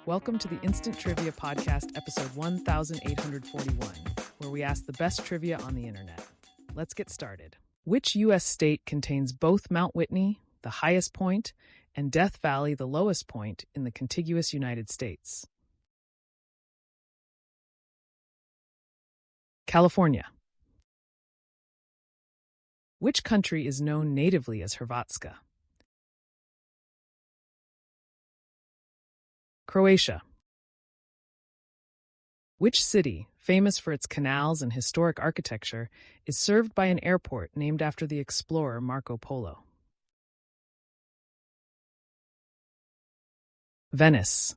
Welcome to the Instant Trivia Podcast, episode 1841, where we ask the best trivia on the internet. Let's get started. Which U.S. state contains both Mount Whitney, the highest point, and Death Valley, the lowest point, in the contiguous United States? California. Which country is known natively as Hrvatska? Croatia. Which city, famous for its canals and historic architecture, is served by an airport named after the explorer Marco Polo? Venice.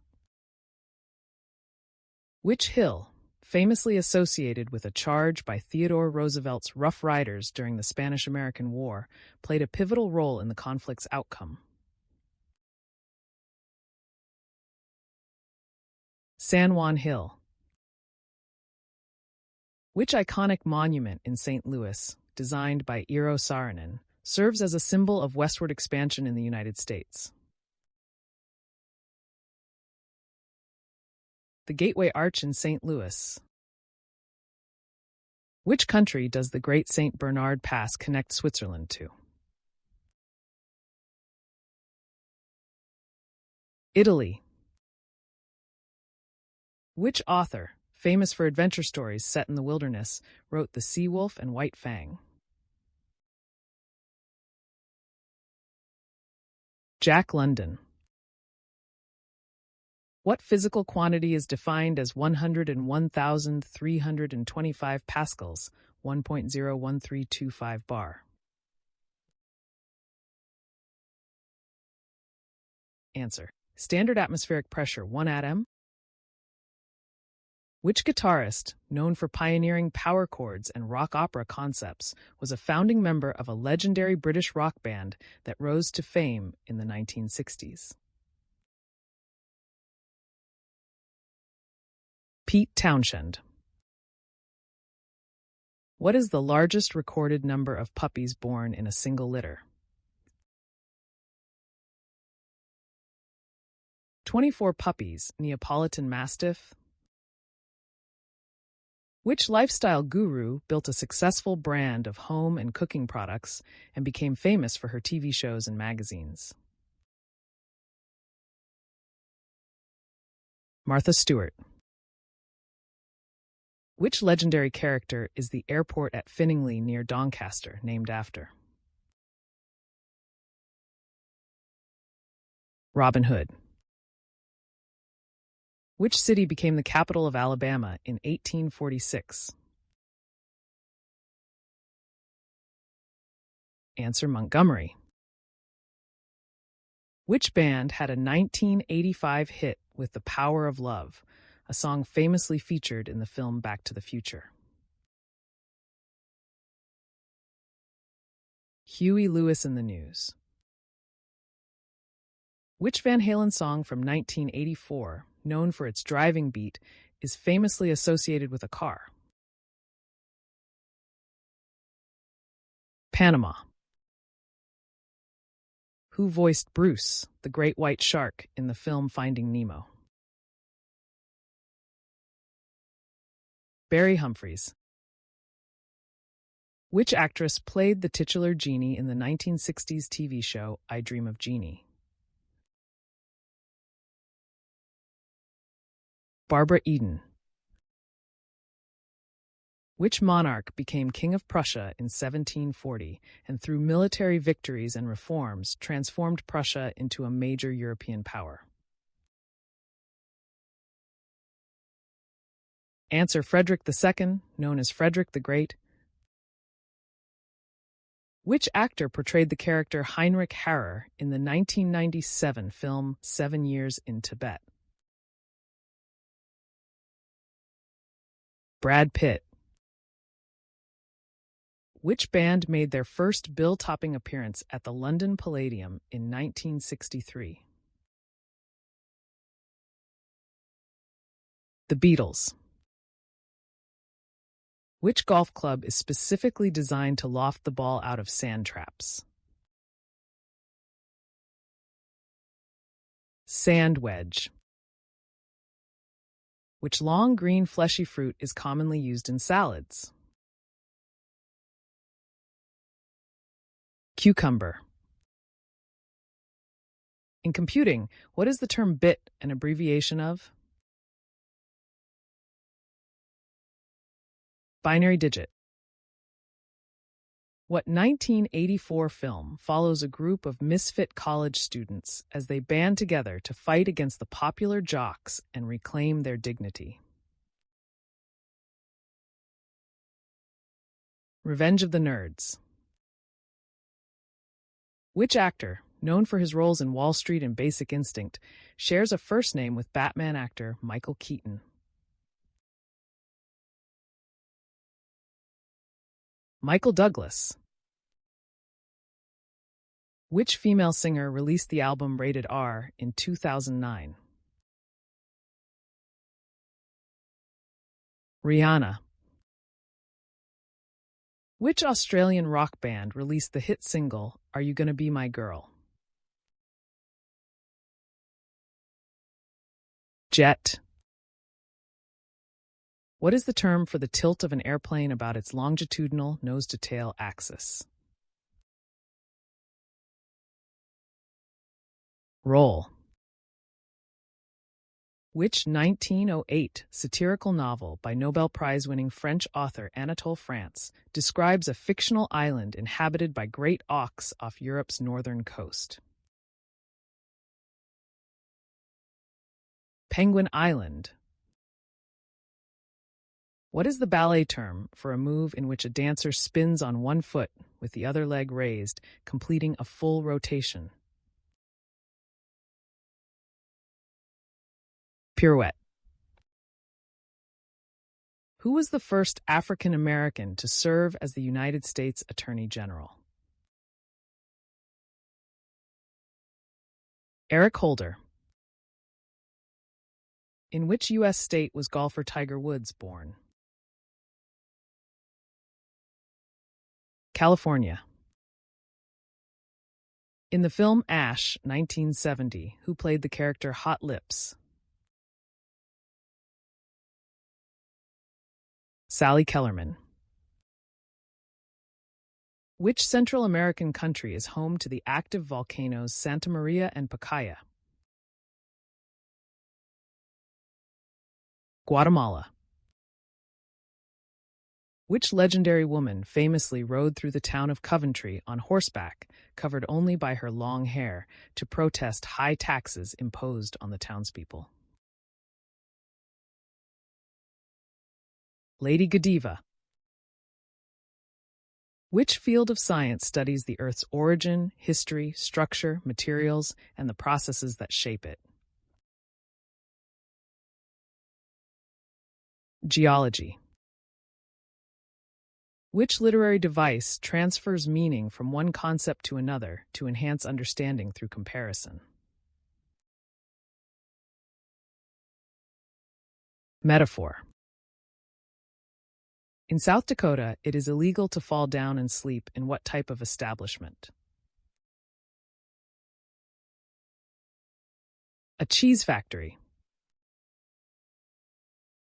Which hill, famously associated with a charge by Theodore Roosevelt's Rough Riders during the Spanish-American War, played a pivotal role in the conflict's outcome? San Juan Hill. Which iconic monument in St. Louis, designed by Eero Saarinen, serves as a symbol of westward expansion in the United States? The Gateway Arch in St. Louis. Which country does the Great St. Bernard Pass connect Switzerland to? Italy. Which author, famous for adventure stories set in the wilderness, wrote The Sea Wolf and White Fang? Jack London. What physical quantity is defined as 101,325 pascals, 1.01325 bar? Answer: standard atmospheric pressure, 1 atm. Which guitarist, known for pioneering power chords and rock opera concepts, was a founding member of a legendary British rock band that rose to fame in the 1960s? Pete Townshend. What is the largest recorded number of puppies born in a single litter? 24 puppies, Neapolitan Mastiff. Which lifestyle guru built a successful brand of home and cooking products and became famous for her TV shows and magazines? Martha Stewart. Which legendary character is the airport at Finningley near Doncaster named after? Robin Hood. Which city became the capital of Alabama in 1846? Answer: Montgomery. Which band had a 1985 hit with The Power of Love, a song famously featured in the film Back to the Future? Huey Lewis and the News. Which Van Halen song from 1984, known for its driving beat, is famously associated with a car? Panama. Who voiced Bruce, the great white shark, in the film Finding Nemo? Barry Humphries. Which actress played the titular genie in the 1960s TV show I Dream of Jeannie? Barbara Eden. Which monarch became King of Prussia in 1740 and through military victories and reforms transformed Prussia into a major European power? Answer: Frederick II, known as Frederick the Great. Which actor portrayed the character Heinrich Harrer in the 1997 film 7 Years in Tibet? Brad Pitt. Which band made their first bill-topping appearance at the London Palladium in 1963? The Beatles. Which golf club is specifically designed to loft the ball out of sand traps? Sand wedge. Which long, green, fleshy fruit is commonly used in salads? Cucumber. In computing, what is the term bit an abbreviation of? Binary digit. What 1984 film follows a group of misfit college students as they band together to fight against the popular jocks and reclaim their dignity? Revenge of the Nerds. Which actor, known for his roles in Wall Street and Basic Instinct, shares a first name with Batman actor Michael Keaton? Michael Douglas. Which female singer released the album Rated R in 2009? Rihanna. Which Australian rock band released the hit single Are You Gonna Be My Girl? Jet. What is the term for the tilt of an airplane about its longitudinal nose-to-tail axis? Roll. Which 1908 satirical novel by Nobel Prize-winning French author Anatole France describes a fictional island inhabited by great auks off Europe's northern coast? Penguin Island. What is the ballet term for a move in which a dancer spins on one foot with the other leg raised, completing a full rotation? Pirouette. Who was the first African American to serve as the United States Attorney General? Eric Holder. In which U.S. state was golfer Tiger Woods born? California. In the film Ash, 1970, who played the character Hot Lips? Sally Kellerman. Which Central American country is home to the active volcanoes Santa Maria and Pacaya? Guatemala. Which legendary woman famously rode through the town of Coventry on horseback, covered only by her long hair, to protest high taxes imposed on the townspeople? Lady Godiva. Which field of science studies the Earth's origin, history, structure, materials, and the processes that shape it? Geology. Which literary device transfers meaning from one concept to another to enhance understanding through comparison? Metaphor. In South Dakota, it is illegal to fall down and sleep in what type of establishment? A cheese factory.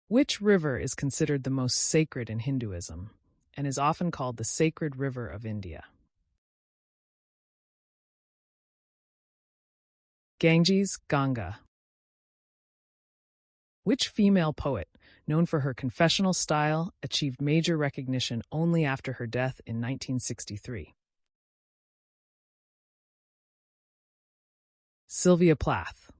Which river is considered the most sacred in Hinduism and is often called the Sacred River of India? Ganges, Ganga. Which female poet, known for her confessional style, achieved major recognition only after her death in 1963? Sylvia Plath.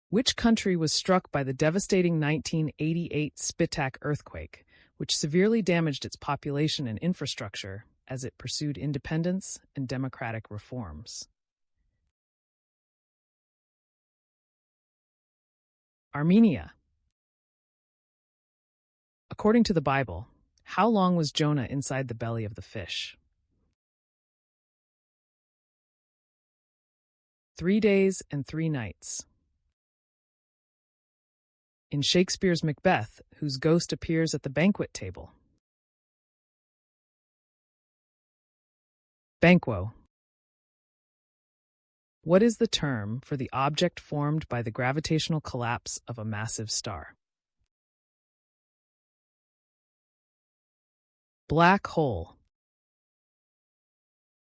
Which country was struck by the devastating 1988 Spitak earthquake, which severely damaged its population and infrastructure as it pursued independence and democratic reforms? Armenia. According to the Bible, how long was Jonah inside the belly of the fish? 3 days and 3 nights. In Shakespeare's Macbeth, whose ghost appears at the banquet table? Banquo. What is the term for the object formed by the gravitational collapse of a massive star? Black hole.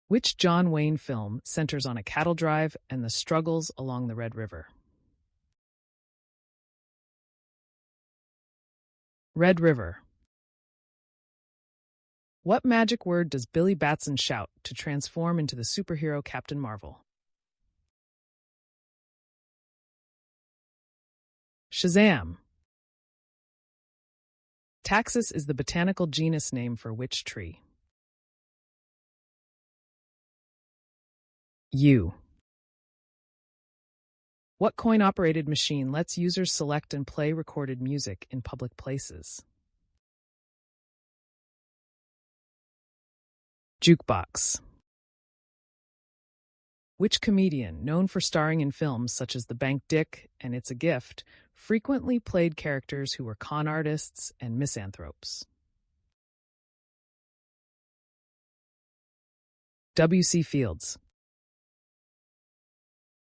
Which John Wayne film centers on a cattle drive and the struggles along the Red River? Red River. What magic word does Billy Batson shout to transform into the superhero Captain Marvel? Shazam! Taxus is the botanical genus name for which tree? Yew. What coin-operated machine lets users select and play recorded music in public places? Jukebox. Which comedian, known for starring in films such as The Bank Dick and It's a Gift, frequently played characters who were con artists and misanthropes? W.C. Fields.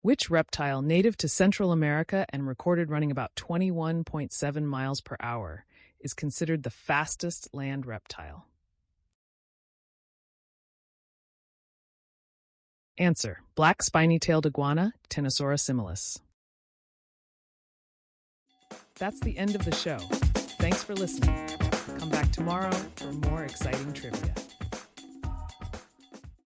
Which reptile native to Central America and recorded running about 21.7 miles per hour is considered the fastest land reptile? Answer: black spiny-tailed iguana, Tennosura similis. That's the end of the show. Thanks for listening. Come back tomorrow for more exciting trivia.